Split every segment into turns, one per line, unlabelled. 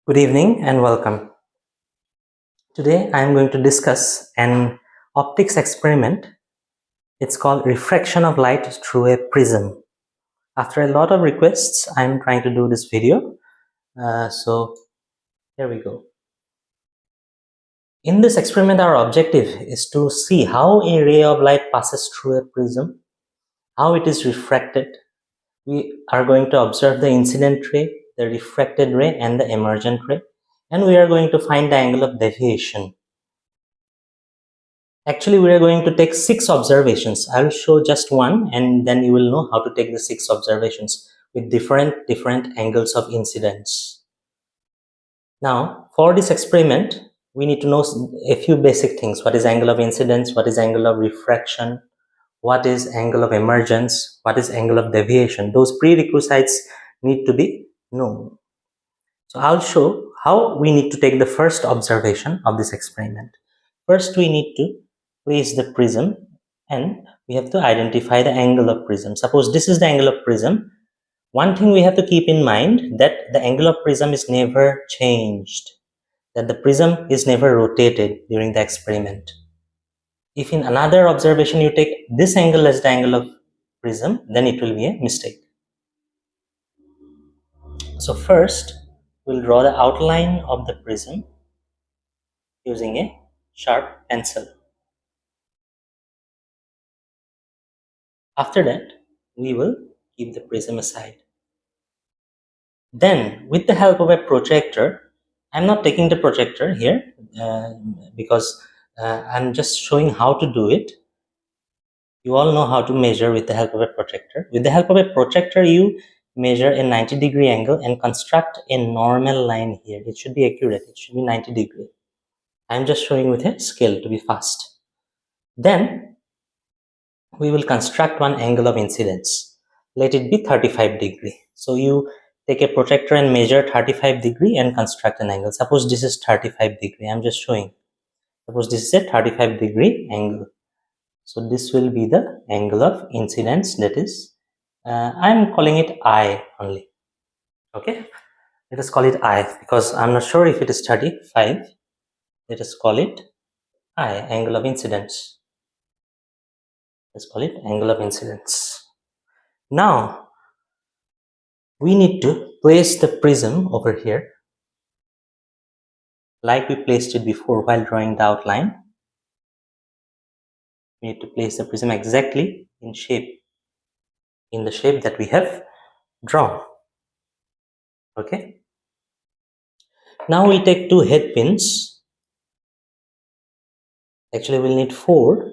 Good evening and welcome. Today I am going to discuss an optics experiment. It's called refraction of light through a prism. After a lot of requests, I am trying to do this video. So here we go. In this experiment, our objective is to see how a ray of light passes through a prism, how it is refracted. We are going to observe the incident ray, the refracted ray, and the emergent ray, and we are going to find the angle of deviation. Actually, we are going to take 6 observations. I will show just one and then you will know how to take the 6 observations with different angles of incidence. Now, for this experiment, we need to know a few basic things. What is angle of incidence? What is angle of refraction? What is angle of emergence? What is angle of deviation? Those prerequisites need to be known. So I'll show how we need to take the first observation of this experiment. First, we need to place the prism and we have to identify the angle of prism. Suppose this is the angle of prism. One thing we have to keep in mind that the angle of prism is never changed, that the prism is never rotated during the experiment. If in another observation you take this angle as the angle of prism, then it will be a mistake. So first, we'll draw the outline of the prism using a sharp pencil. After that, we will keep the prism aside. Then, with the help of a protractor, I'm not taking the protractor here because I'm just showing how to do it. You all know how to measure with the help of a protractor. With the help of a protractor, you measure a 90-degree angle and construct a normal line here. It should be accurate. It should be 90 degree. I'm just showing with a scale to be fast. Then, we will construct one angle of incidence. Let it be 35 degree. So you take a protractor and measure 35 degree and construct an angle. Suppose this is 35 degree. I'm just showing. Suppose this is a 35 degree angle. So this will be the angle of incidence, that is, I'm calling it I only. Okay, let us call it I because I'm not sure if it is 35. Let us call it I, angle of incidence. Let's call it angle of incidence. Now, we need to place the prism over here like we placed it before while drawing the outline. We need to place the prism exactly in the shape that we have drawn. Okay. Now we take 2 head pins. Actually, we'll need 4.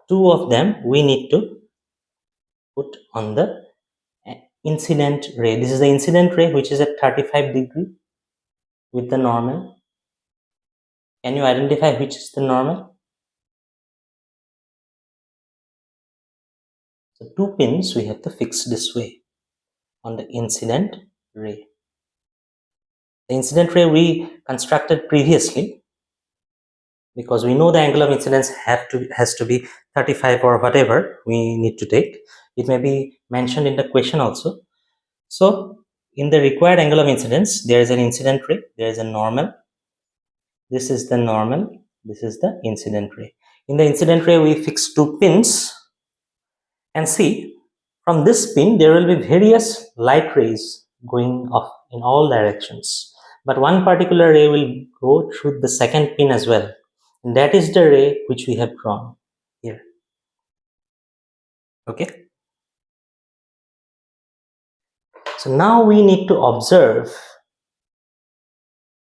2 of them we need to put on the incident ray. This is the incident ray which is at 35 degree with the normal. Can you identify which is the normal? So 2 pins we have to fix this way on the incident ray. The incident ray we constructed previously because we know the angle of incidence has to be 35 or whatever we need to take. It may be mentioned in the question also. So in the required angle of incidence, there is an incident ray, there is a normal. This is the normal, this is the incident ray. In the incident ray, we fix 2 pins and see from this pin there will be various light rays going off in all directions. But one particular ray will go through the second pin as well. And that is the ray which we have drawn here. Okay. So now we need to observe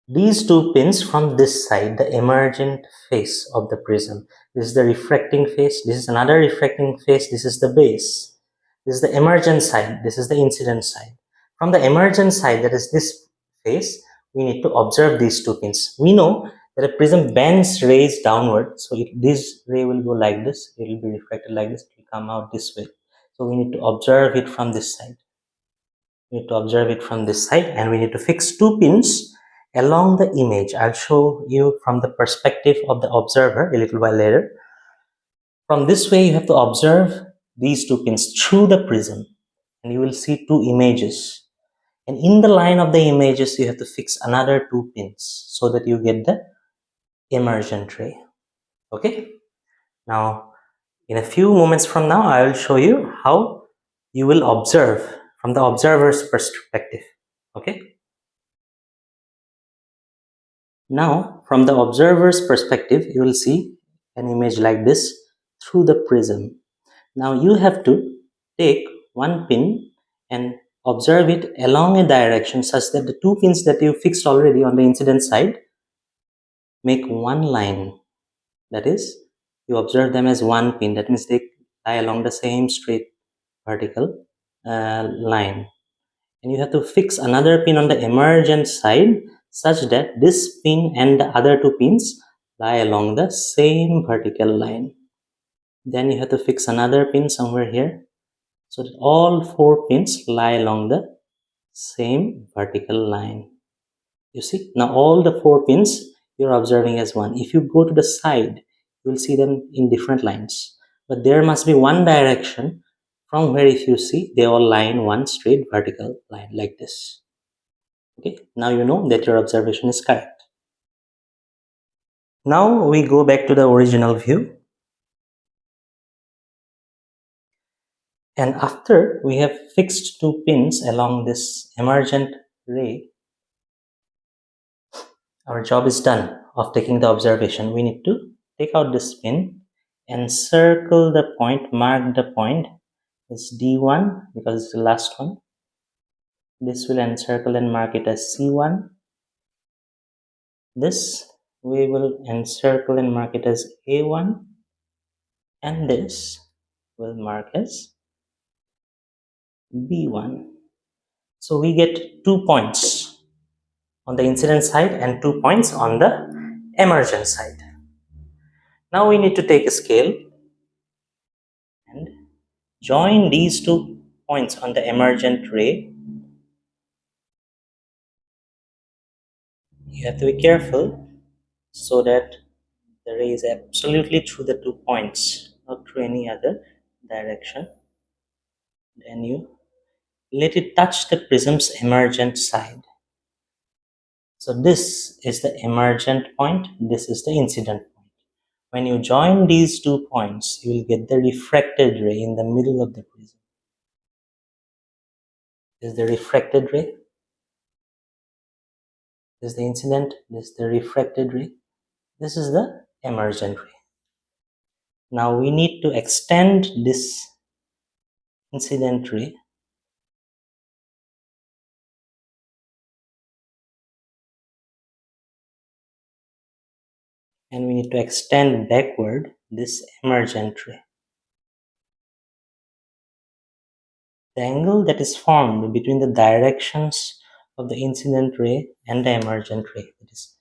these 2 pins from this side, the emergent face of the prism. This is the refracting face, this is another refracting face, this is the base. This is the emergent side, this is the incident side. From the emergent side, that is this face, we need to observe these 2 pins. We know that a prism bends rays downward, so this ray will go like this, it will be refracted like this, it will come out this way. So we need to observe it from this side. We need to observe it from this side and we need to fix 2 pins along the image. I'll show you from the perspective of the observer a little while later. From this way, you have to observe these 2 pins through the prism and you will see 2 images. And in the line of the images, you have to fix another 2 pins so that you get the emergent ray. Okay. Now, in a few moments from now, I will show you how you will observe from the observer's perspective. Okay. Now, from the observer's perspective, you will see an image like this through the prism. Now, you have to take one pin and observe it along a direction such that the 2 pins that you fixed already on the incident side make one line. That is, you observe them as one pin. That means they lie along the same straight vertical line. And you have to fix another pin on the emergent side such that this pin and the other 2 pins lie along the same vertical line. Then you have to fix another pin somewhere here so that all 4 pins lie along the same vertical line. You see, now all the 4 pins you're observing as one. If you go to the side, you will see them in different lines. But there must be one direction from where, if you see, they all lie in one straight vertical line like this. Okay, now you know that your observation is correct. Now we go back to the original view. And after we have fixed 2 pins along this emergent ray, our job is done of taking the observation. We need to take out this pin and circle the point, mark the point. It's D1 because it's the last one. This will encircle and mark it as C1. This we will encircle and mark it as A1. And this will mark as B1. So we get 2 points on the incident side and 2 points on the emergent side. Now we need to take a scale and join these 2 points on the emergent ray. You have to be careful so that the ray is absolutely through the 2 points, not through any other direction. Then you let it touch the prism's emergent side. So this is the emergent point, this is the incident point. When you join these 2 points, you will get the refracted ray in the middle of the prism. This is the refracted ray. This is the incident. This is the refracted ray. This is the emergent ray. Now we need to extend this incident ray and we need to extend backward this emergent ray. The angle that is formed between the directions of the incident ray and the emergent ray, that is,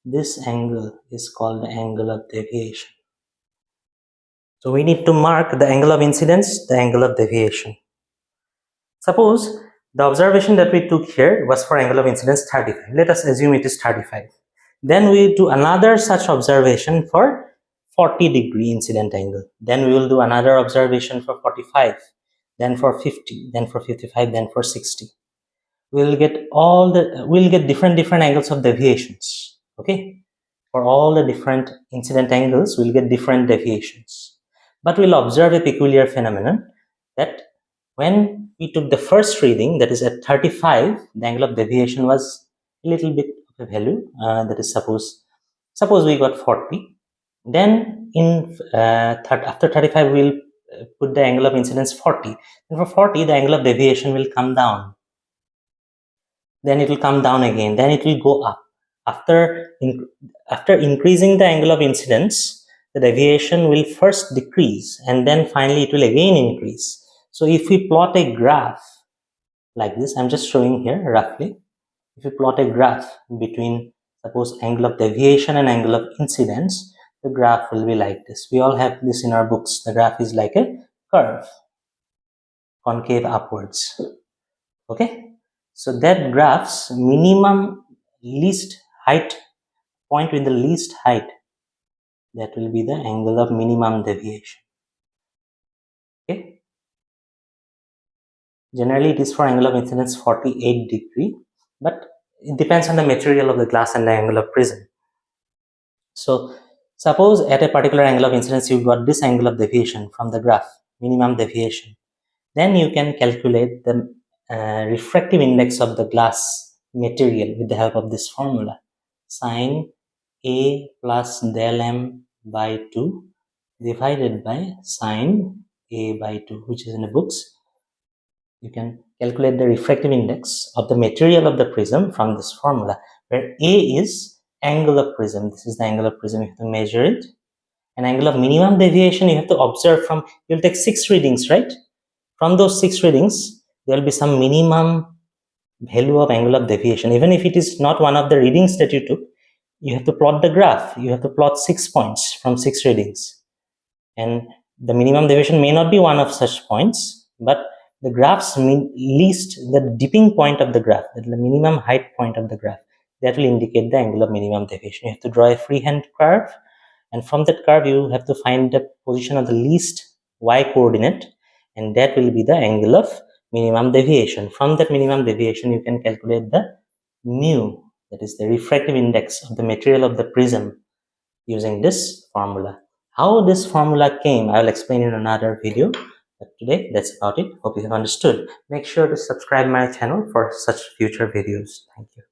this angle is called the angle of deviation. So we need to mark the angle of incidence, the angle of deviation. Suppose the observation that we took here was for angle of incidence 35. Let us assume it is 35. Then we do another such observation for 40-degree incident angle. Then we will do another observation for 45, then for 50, then for 55, then for 60. We'll get different angles of deviations. Okay, for all the different incident angles, we'll get different deviations. But we'll observe a peculiar phenomenon that when we took the first reading, that is at 35, the angle of deviation was a little bit of a value. That is, suppose we got 40. Then after 35, we'll put the angle of incidence 40. And for 40, the angle of deviation will come down. Then it will come down again. Then it will go up. After increasing the angle of incidence, the deviation will first decrease and then finally it will again increase. So if we plot a graph like this, I'm just showing here roughly. If you plot a graph between, suppose, angle of deviation and angle of incidence, the graph will be like this. We all have this in our books. The graph is like a curve, concave upwards. Okay, so that graph's minimum least height, point with the least height, that will be the angle of minimum deviation. Okay, Generally, it is for angle of incidence 48 degree, but it depends on the material of the glass and the angle of prism. So suppose at a particular angle of incidence, you got this angle of deviation from the graph, minimum deviation. Then you can calculate the refractive index of the glass material with the help of this formula. Sine A plus del M by 2 divided by sine A by 2, which is in the books. You can calculate the refractive index of the material of the prism from this formula, where A is angle of prism. This is the angle of prism. You have to measure it. An angle of minimum deviation you have to observe from, you'll take 6 readings, right? From those 6 readings, there will be some minimum value of angle of deviation. Even if it is not one of the readings that you took, you have to plot the graph. You have to plot 6 points from 6 readings. And the minimum deviation may not be one of such points, but the graph's least, the dipping point of the graph, the minimum height point of the graph, that will indicate the angle of minimum deviation. You have to draw a freehand curve, and from that curve you have to find the position of the least y coordinate, and that will be the angle of minimum deviation. From that minimum deviation you can calculate the mu, that is the refractive index of the material of the prism, using this formula. How this formula came, I will explain in another video. But today, that's about it. Hope you have understood. Make sure to subscribe my channel for such future videos. Thank you.